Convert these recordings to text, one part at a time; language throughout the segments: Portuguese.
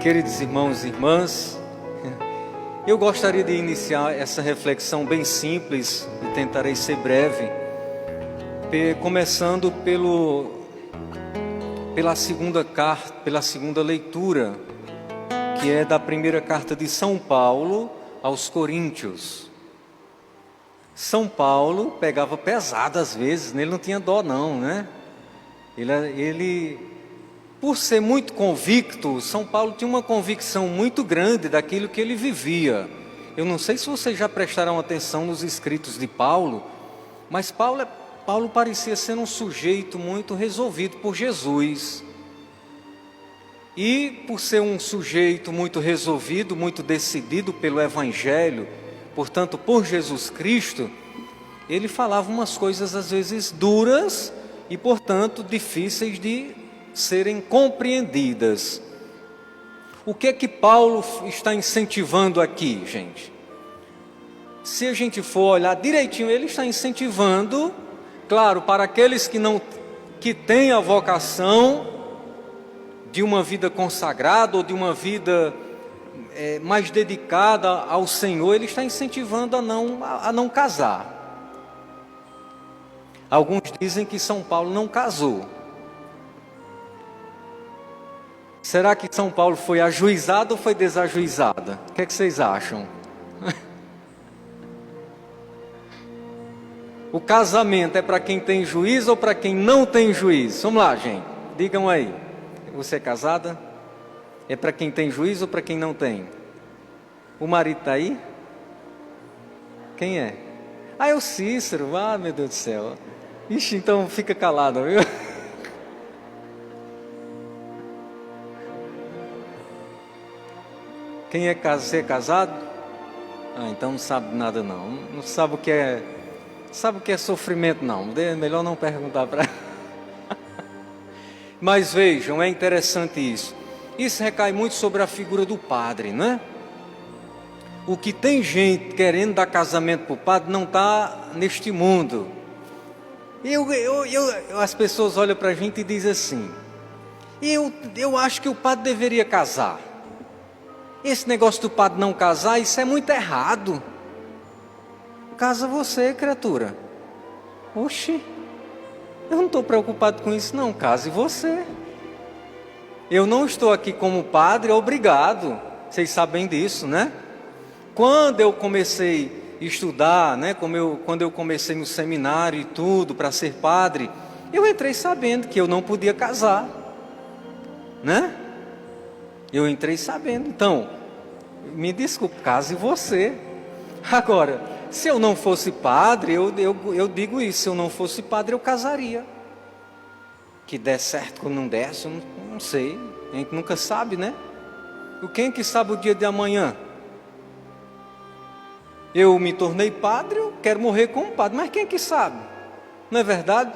Queridos irmãos e irmãs, eu gostaria de iniciar essa reflexão bem simples e tentarei ser breve, começando pela segunda leitura, que é da primeira carta de São Paulo aos Coríntios. São Paulo pegava pesado às vezes, ele não tinha dó não, né? Ele, por ser muito convicto, São Paulo tinha uma convicção muito grande daquilo que ele vivia. Eu não sei se vocês já prestaram atenção nos escritos de Paulo, mas Paulo parecia ser um sujeito muito resolvido por Jesus. E por ser um sujeito muito resolvido, muito decidido pelo Evangelho, portanto por Jesus Cristo, ele falava umas coisas às vezes duras e portanto difíceis de serem compreendidas. O que é que Paulo está incentivando aqui, gente? Se a gente for olhar direitinho, ele está incentivando, claro, para aqueles que têm a vocação de uma vida consagrada ou de uma vida mais dedicada ao Senhor, ele está incentivando a não casar. Alguns dizem que São Paulo não casou. Será que São Paulo foi ajuizado ou foi desajuizada? O que é que vocês acham? O casamento é para quem tem juízo ou para quem não tem juízo? Vamos lá, gente. Digam aí. Você é casada? É para quem tem juízo ou para quem não tem? O marido está aí? Quem é? Ah, é o Cícero. Ah, meu Deus do céu. Ixi, então fica calado, viu? Quem é casado? Você é casado? Ah, então não sabe nada não. Não sabe o que é sofrimento não. É melhor não perguntar para. Mas vejam, é interessante isso. Isso recai muito sobre a figura do padre, não é? O que tem gente querendo dar casamento para o padre não está neste mundo. As pessoas olham para a gente e dizem assim: eu acho que o padre deveria casar. Esse negócio do padre não casar, isso é muito errado. Casa você, criatura. Oxi, eu não estou preocupado com isso não, case você. Eu não estou aqui como padre, obrigado. Vocês sabem disso, né? Quando eu comecei a estudar, né? Quando eu comecei no seminário e tudo, para ser padre, eu entrei sabendo que eu não podia casar, né? Eu entrei sabendo. Então, me desculpe, case você. Agora, se eu não fosse padre, eu digo isso, se eu não fosse padre eu casaria. Que der certo ou não desse, eu não sei, a gente nunca sabe, né? Quem é que sabe o dia de amanhã? Eu me tornei padre, eu quero morrer como padre, mas quem é que sabe? Não é verdade?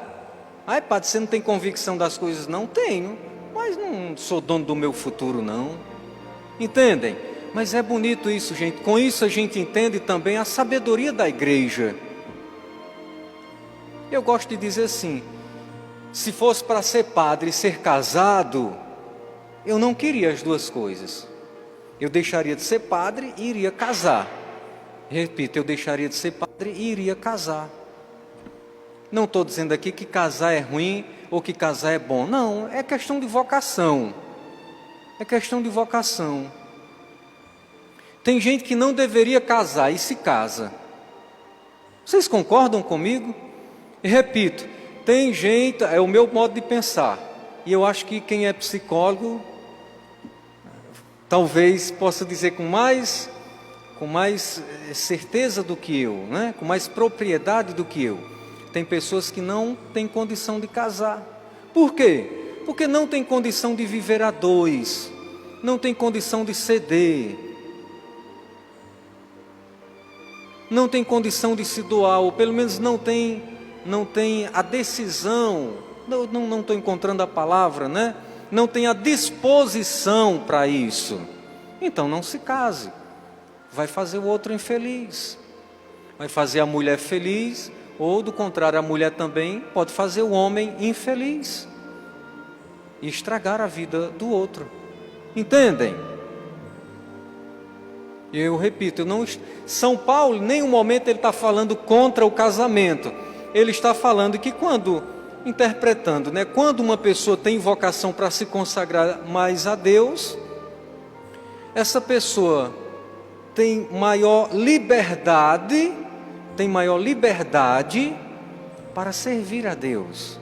Ai, padre, você não tem convicção das coisas? Não tenho, mas não sou dono do meu futuro não. Entendem? Mas é bonito isso, gente. Com isso a gente entende também a sabedoria da igreja. Eu gosto de dizer assim: se fosse para ser padre e ser casado, eu não queria as duas coisas. Eu deixaria de ser padre e iria casar. Repito, eu deixaria de ser padre e iria casar. Não estou dizendo aqui que casar é ruim ou que casar é bom. Não, é questão de vocação. É questão de vocação. Tem gente que não deveria casar e se casa. Vocês concordam comigo? E repito, tem gente, é o meu modo de pensar, e eu acho que quem é psicólogo talvez possa dizer com mais certeza do que eu, né? Com mais propriedade do que eu. Tem pessoas que não têm condição de casar. Por quê? Porque não tem condição de viver a dois, não tem condição de ceder, não tem condição de se doar, ou pelo menos não tem a decisão, não estou encontrando a palavra, né? Não tem a disposição para isso. Então não se case. Vai fazer o outro infeliz. Vai fazer a mulher feliz, ou do contrário, a mulher também pode fazer o homem infeliz e estragar a vida do outro. Entendem? Eu repito, São Paulo, em nenhum momento ele está falando contra o casamento. Ele está falando que interpretando, né, quando uma pessoa tem vocação para se consagrar mais a Deus, essa pessoa tem maior liberdade para servir a Deus.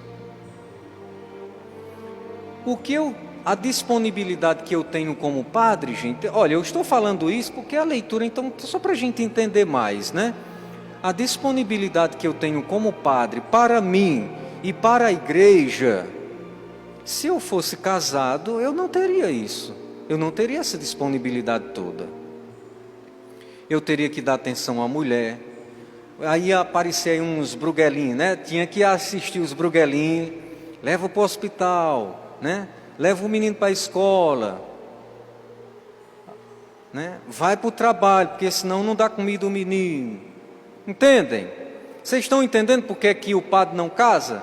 A disponibilidade que eu tenho como padre, gente, olha, eu estou falando isso porque a leitura, então, só para a gente entender mais, né? A disponibilidade que eu tenho como padre para mim e para a igreja, se eu fosse casado, eu não teria isso, eu não teria essa disponibilidade toda. Eu teria que dar atenção à mulher, aí aparecia aí uns bruguelinhos, né? Tinha que assistir os bruguelinhos, leva para o hospital, né? Leva o menino para a escola, né? Vai para o trabalho, porque senão não dá comida ao menino. Entendem? Vocês estão entendendo por que aqui o padre não casa?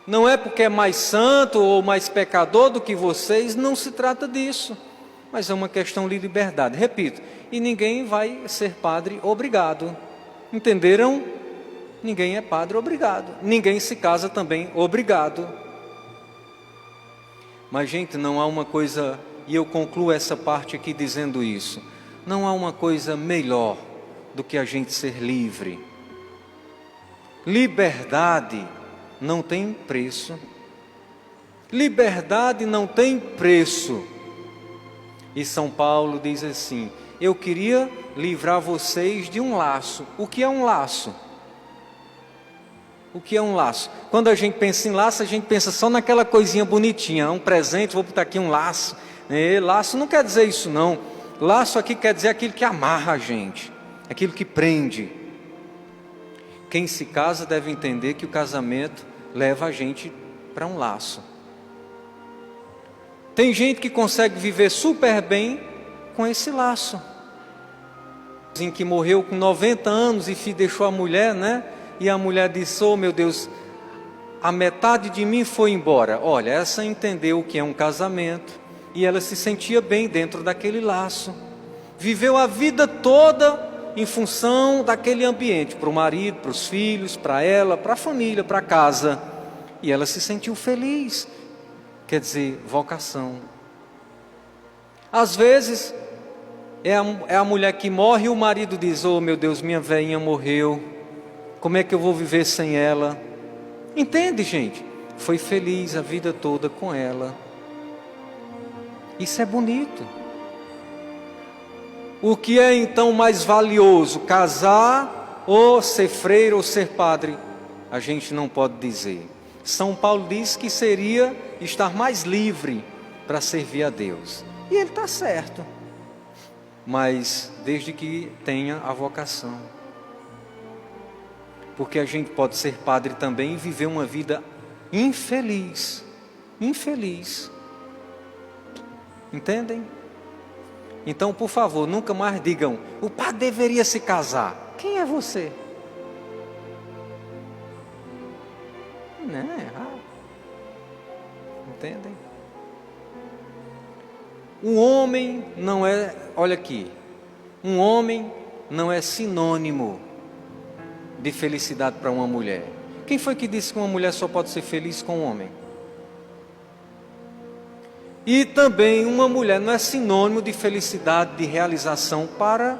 Não é porque é mais santo ou mais pecador do que vocês, não se trata disso. Mas é uma questão de liberdade. Repito, e ninguém vai ser padre obrigado. Entenderam? Ninguém é padre obrigado. Ninguém se casa também obrigado. Mas, gente, não há uma coisa, e eu concluo essa parte aqui dizendo isso, não há uma coisa melhor do que a gente ser livre. Liberdade não tem preço. Liberdade não tem preço. E São Paulo diz assim: eu queria livrar vocês de um laço. O que é um laço? O que é um laço? Quando a gente pensa em laço, a gente pensa só naquela coisinha bonitinha, um presente, vou botar aqui um laço. Laço não quer dizer isso não. Laço aqui quer dizer aquilo que amarra a gente, aquilo que prende. Quem se casa deve entender que o casamento leva a gente para um laço. Tem gente que consegue viver super bem com esse laço. Em que morreu com 90 anos e deixou a mulher, né? E a mulher disse: oh meu Deus, a metade de mim foi embora. Olha, essa entendeu o que é um casamento e ela se sentia bem dentro daquele laço. Viveu a vida toda em função daquele ambiente, para o marido, para os filhos, para ela, para a família, para a casa. E ela se sentiu feliz. Quer dizer, vocação. Às vezes, é a mulher que morre e o marido diz: oh meu Deus, minha velhinha morreu. Como é que eu vou viver sem ela? Entende, gente? Foi feliz a vida toda com ela. Isso é bonito. O que é então mais valioso? Casar ou ser freire ou ser padre? A gente não pode dizer. São Paulo diz que seria estar mais livre para servir a Deus. E ele está certo. Mas desde que tenha a vocação. Porque a gente pode ser padre também e viver uma vida infeliz. Infeliz. Entendem? Então, por favor, nunca mais digam: o padre deveria se casar. Quem é você? Não, é errado. Entendem? Um homem não é, olha aqui, um homem não é sinônimo de felicidade para uma mulher. Quem foi que disse que uma mulher só pode ser feliz com um homem? E também uma mulher não é sinônimo de felicidade, de realização para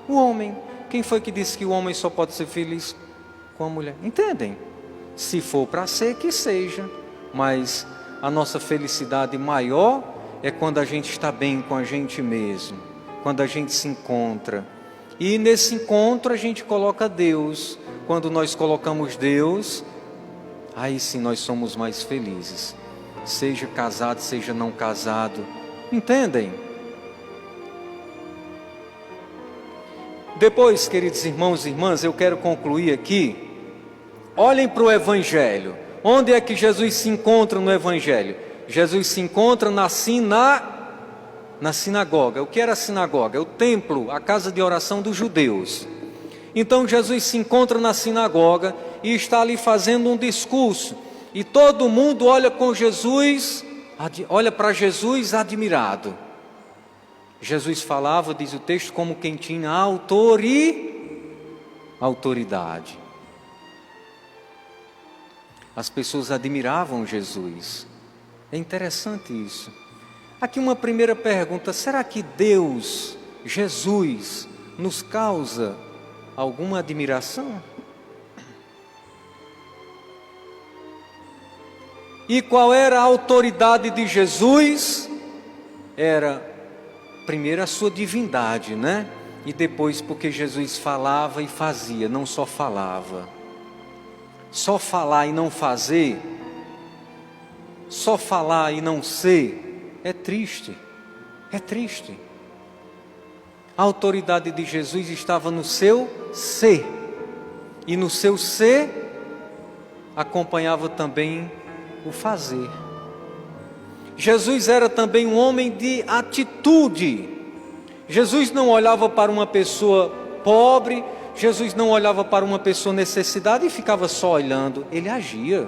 o homem. Quem foi que disse que o homem só pode ser feliz com a mulher? Entendem? Se for para ser, que seja. Mas a nossa felicidade maior é quando a gente está bem com a gente mesmo. Quando a gente se encontra. E nesse encontro a gente coloca Deus. Quando nós colocamos Deus, aí sim nós somos mais felizes. Seja casado, seja não casado. Entendem? Depois, queridos irmãos e irmãs, eu quero concluir aqui. Olhem para o Evangelho. Onde é que Jesus se encontra no Evangelho? Jesus se encontra na sinagoga. O que era a sinagoga? O templo, a casa de oração dos judeus. Então Jesus se encontra na sinagoga e está ali fazendo um discurso. E todo mundo olha para Jesus admirado. Jesus falava, diz o texto, como quem tinha autoridade. As pessoas admiravam Jesus. É interessante isso. Aqui uma primeira pergunta: será que Deus, Jesus, nos causa alguma admiração? E qual era a autoridade de Jesus? Era primeiro a sua divindade, né? E depois porque Jesus falava e fazia, não só falava. Só falar e não fazer, só falar e não ser, é triste, é triste. A autoridade de Jesus estava no seu ser, e no seu ser acompanhava também o fazer. Jesus era também um homem de atitude. Jesus não olhava para uma pessoa pobre, Jesus não olhava para uma pessoa necessitada e ficava só olhando, ele agia.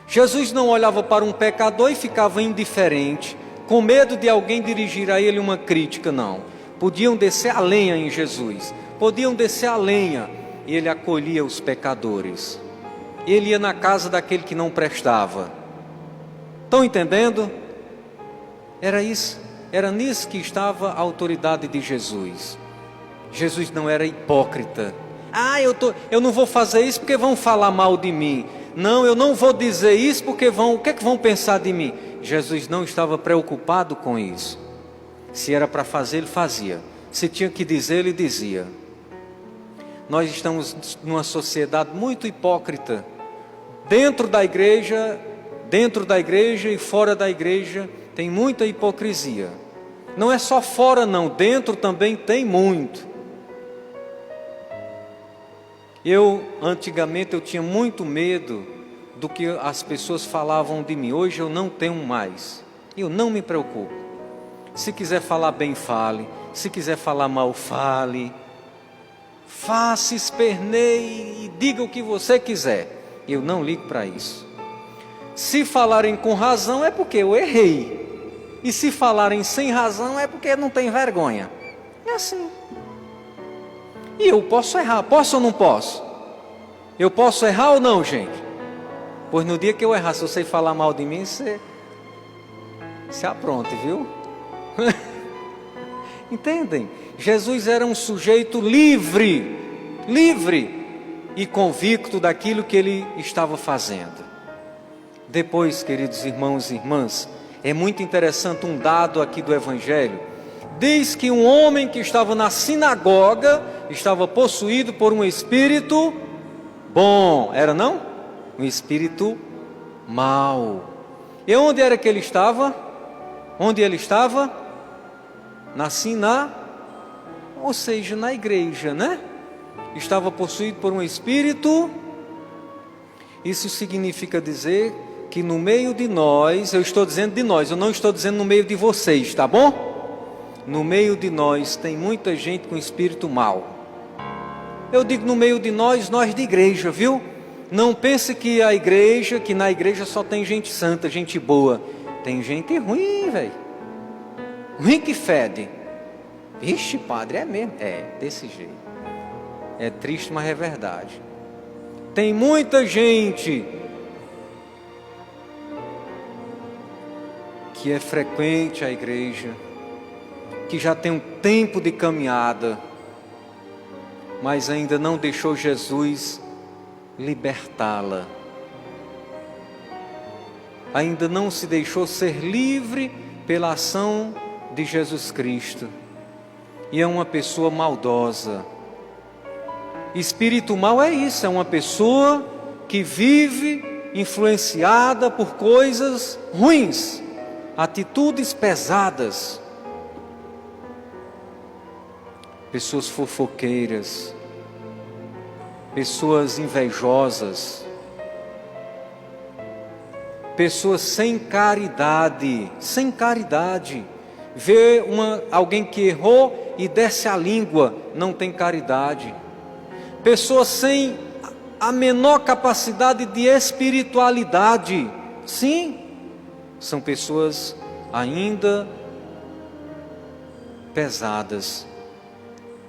Jesus não olhava para um pecador e ficava indiferente, com medo de alguém dirigir a ele uma crítica, não. Podiam descer a lenha em Jesus, podiam descer a lenha, e ele acolhia os pecadores. Ele ia na casa daquele que não prestava. Estão entendendo? Era isso, era nisso que estava a autoridade de Jesus. Jesus não era hipócrita. Eu não vou fazer isso porque vão falar mal de mim. Não, eu não vou dizer isso porque o que é que vão pensar de mim? Jesus não estava preocupado com isso. Se era para fazer, ele fazia. Se tinha que dizer, ele dizia. Nós estamos numa sociedade muito hipócrita. Dentro da igreja e fora da igreja tem muita hipocrisia. Não é só fora não, dentro também tem muito. Antigamente eu tinha muito medo do que as pessoas falavam de mim. Hoje eu não tenho mais. Eu não me preocupo. Se quiser falar bem, fale. Se quiser falar mal, fale. Faça, esperneie e diga o que você quiser. Eu não ligo para isso. Se falarem com razão é porque eu errei. E se falarem sem razão é porque não tem vergonha. É assim. E eu posso errar, posso ou não posso? Eu posso errar ou não, gente? Pois no dia que eu errar, se você falar mal de mim, você apronte, viu? Entendem? Jesus era um sujeito livre e convicto daquilo que ele estava fazendo. Depois, queridos irmãos e irmãs, é muito interessante um dado aqui do Evangelho. Diz que um homem que estava na sinagoga estava possuído por um espírito bom. Era não? Um espírito mau. E onde era que ele estava? Onde ele estava? Ou seja, na igreja, né? Estava possuído por um espírito. Isso significa dizer que no meio de nós, eu estou dizendo de nós, eu não estou dizendo no meio de vocês, tá bom? No meio de nós tem muita gente com espírito mau. Eu digo no meio de nós de igreja, viu? Não pense que na igreja só tem gente santa, gente boa. Tem gente ruim, velho. Ruim que fede. Vixe, padre, é mesmo? É, desse jeito. É triste, mas é verdade. Tem muita gente que é frequente à igreja, que já tem um tempo de caminhada, mas ainda não deixou Jesus libertá-la. Ainda não se deixou ser livre pela ação de Jesus Cristo. E é uma pessoa maldosa. Espírito mau é isso, é uma pessoa que vive influenciada por coisas ruins, atitudes pesadas. Pessoas fofoqueiras, pessoas invejosas, pessoas sem caridade, vê alguém que errou e desce a língua, não tem caridade. Pessoas sem a menor capacidade de espiritualidade, sim, são pessoas ainda pesadas.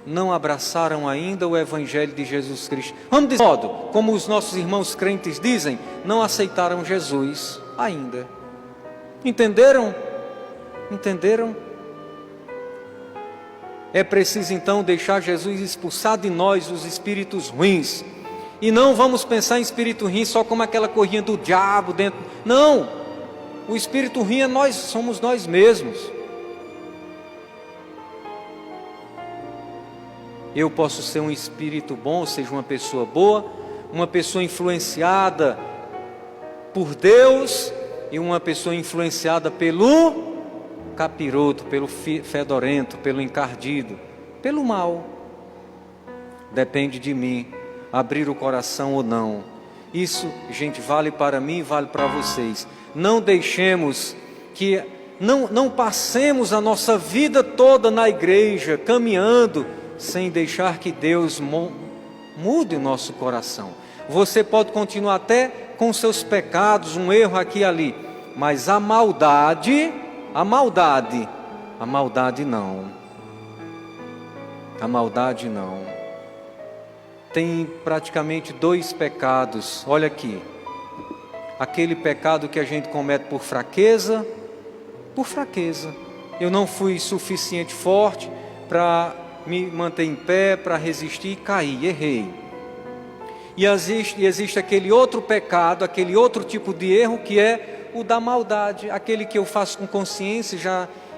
Não abraçaram ainda o Evangelho de Jesus Cristo. Vamos dizer, de modo, como os nossos irmãos crentes dizem, não aceitaram Jesus ainda. Entenderam? Entenderam? É preciso então deixar Jesus expulsar de nós os espíritos ruins. E não vamos pensar em espírito ruim só como aquela corrinha do diabo dentro. Não! O espírito ruim é nós, somos nós mesmos. Eu posso ser um espírito bom, ou seja, uma pessoa boa, uma pessoa influenciada por Deus e uma pessoa influenciada pelo capiroto, pelo fedorento, pelo encardido, pelo mal. Depende de mim abrir o coração ou não. Isso, gente, vale para mim e vale para vocês. Não deixemos que, não passemos a nossa vida toda na igreja, caminhando, sem deixar que Deus mude o nosso coração. Você pode continuar até com seus pecados, um erro aqui e ali, mas a maldade não. A maldade não. Tem praticamente 2 pecados, olha aqui. Aquele pecado que a gente comete por fraqueza. Eu não fui suficiente forte para me manter em pé, para resistir e cair, errei. E existe aquele outro pecado, aquele outro tipo de erro que é o da maldade, aquele que eu faço com consciência,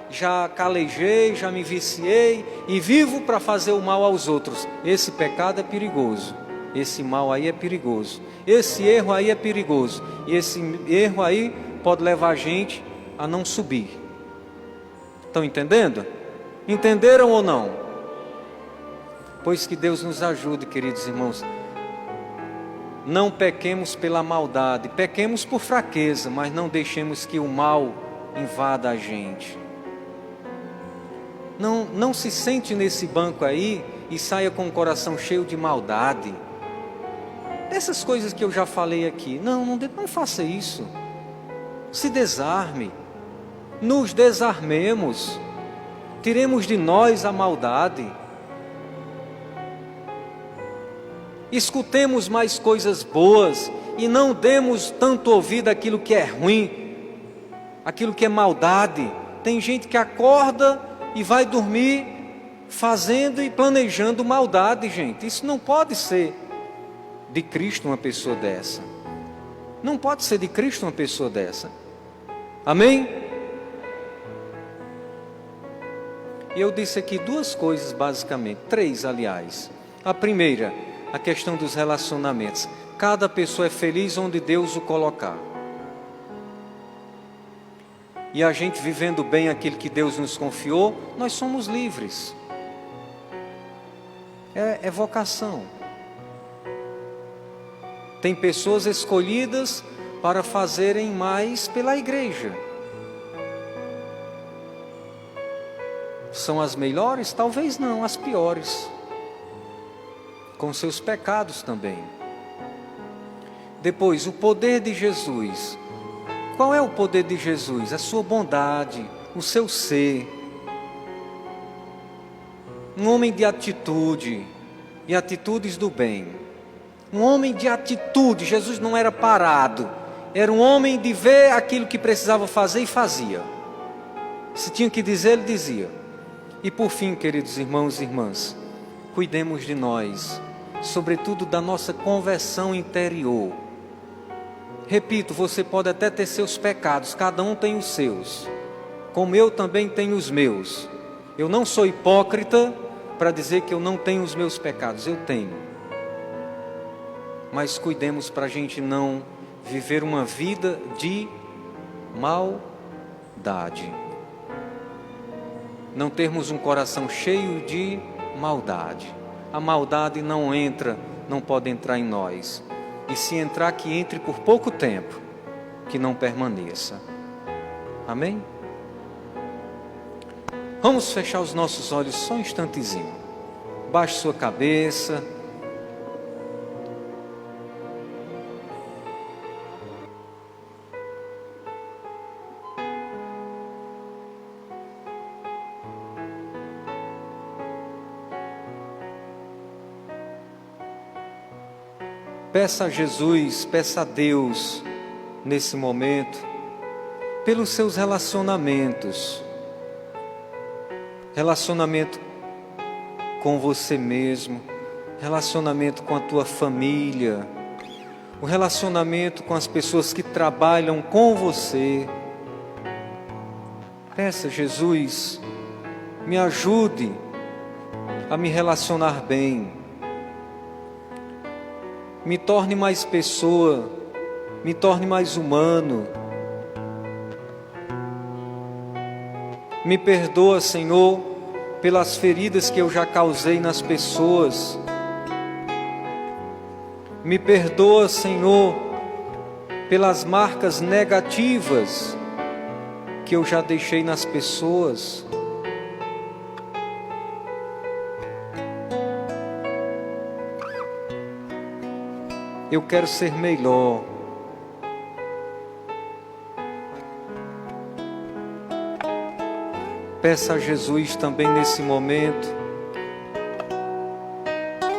já calejei, já me viciei e vivo para fazer o mal aos outros. Esse pecado é perigoso, esse mal aí é perigoso, esse erro aí é perigoso, e esse erro aí pode levar a gente a não subir. Estão entendendo? Entenderam ou não? Pois que Deus nos ajude, queridos irmãos. Não pequemos pela maldade, pequemos por fraqueza, mas não deixemos que o mal invada a gente. Não se sente nesse banco aí e saia com o coração cheio de maldade. Essas coisas que eu já falei aqui, não faça isso. Se desarme, nos desarmemos, tiremos de nós a maldade. Escutemos mais coisas boas e não demos tanto ouvido àquilo que é ruim, aquilo que é maldade. Tem gente que acorda e vai dormir fazendo e planejando maldade, gente. Isso não pode ser de Cristo uma pessoa dessa. Não pode ser de Cristo uma pessoa dessa. Amém? E eu disse aqui 2 coisas basicamente, 3 aliás. A primeira, a questão dos relacionamentos. Cada pessoa é feliz onde Deus o colocar. E a gente vivendo bem aquilo que Deus nos confiou, nós somos livres. É vocação. Tem pessoas escolhidas para fazerem mais pela igreja. São as melhores? Talvez não, as piores. Com seus pecados também. Depois, o poder de Jesus. Qual é o poder de Jesus? A sua bondade, o seu ser. Um homem de atitude, e atitudes do bem. Um homem de atitude. Jesus não era parado, era um homem de ver aquilo que precisava fazer e fazia. Se tinha que dizer, ele dizia. E por fim, queridos irmãos e irmãs, cuidemos de nós, sobretudo da nossa conversão interior. Repito, você pode até ter seus pecados, cada um tem os seus, como eu também tenho os meus. Eu não sou hipócrita para dizer que eu não tenho os meus pecados, eu tenho. Mas cuidemos para a gente não viver uma vida de maldade. Não termos um coração cheio de maldade. A maldade não pode entrar em nós. E se entrar, que entre por pouco tempo, que não permaneça. Amém? Vamos fechar os nossos olhos só um instantezinho. Baixe sua cabeça. Peça a Jesus, peça a Deus, nesse momento, pelos seus relacionamentos. Relacionamento com você mesmo, relacionamento com a tua família, o relacionamento com as pessoas que trabalham com você. Peça, Jesus, me ajude a me relacionar bem, me torne mais pessoa, me torne mais humano. Me perdoa, Senhor, pelas feridas que eu já causei nas pessoas. Me perdoa, Senhor, pelas marcas negativas que eu já deixei nas pessoas. Eu quero ser melhor. Peça a Jesus também nesse momento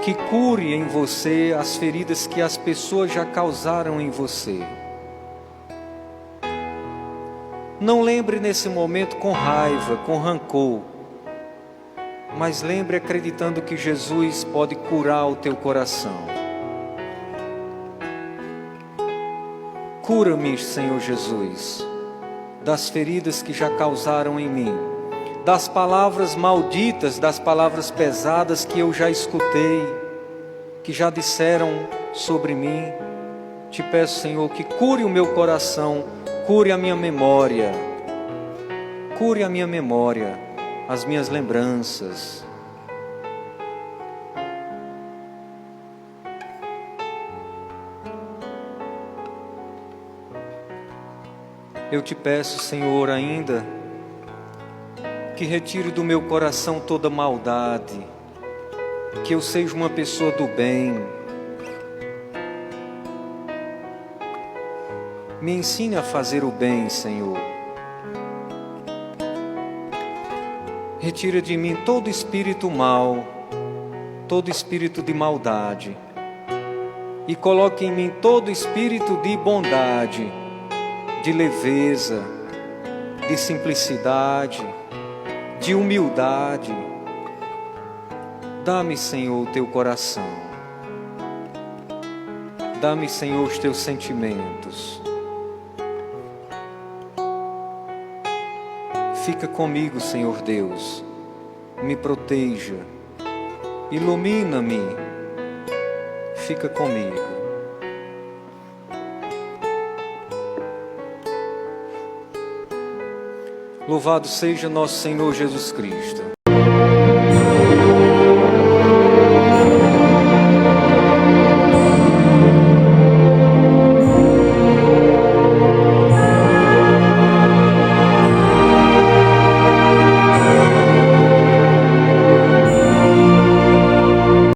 que cure em você as feridas que as pessoas já causaram em você. Não lembre nesse momento com raiva, com rancor, mas lembre acreditando que Jesus pode curar o teu coração. Cura-me, Senhor Jesus, das feridas que já causaram em mim, das palavras malditas, das palavras pesadas que eu já escutei, que já disseram sobre mim. Te peço, Senhor, que cure o meu coração, cure a minha memória, as minhas lembranças. Eu te peço, Senhor, ainda, que retire do meu coração toda maldade, que eu seja uma pessoa do bem. Me ensine a fazer o bem, Senhor. Retira de mim todo espírito mau, todo espírito de maldade, e coloque em mim todo espírito de bondade, de leveza, de simplicidade, de humildade. Dá-me, Senhor, o teu coração. Dá-me, Senhor, os teus sentimentos. Fica comigo, Senhor Deus. Me proteja. Ilumina-me. Fica comigo. Louvado seja nosso Senhor Jesus Cristo.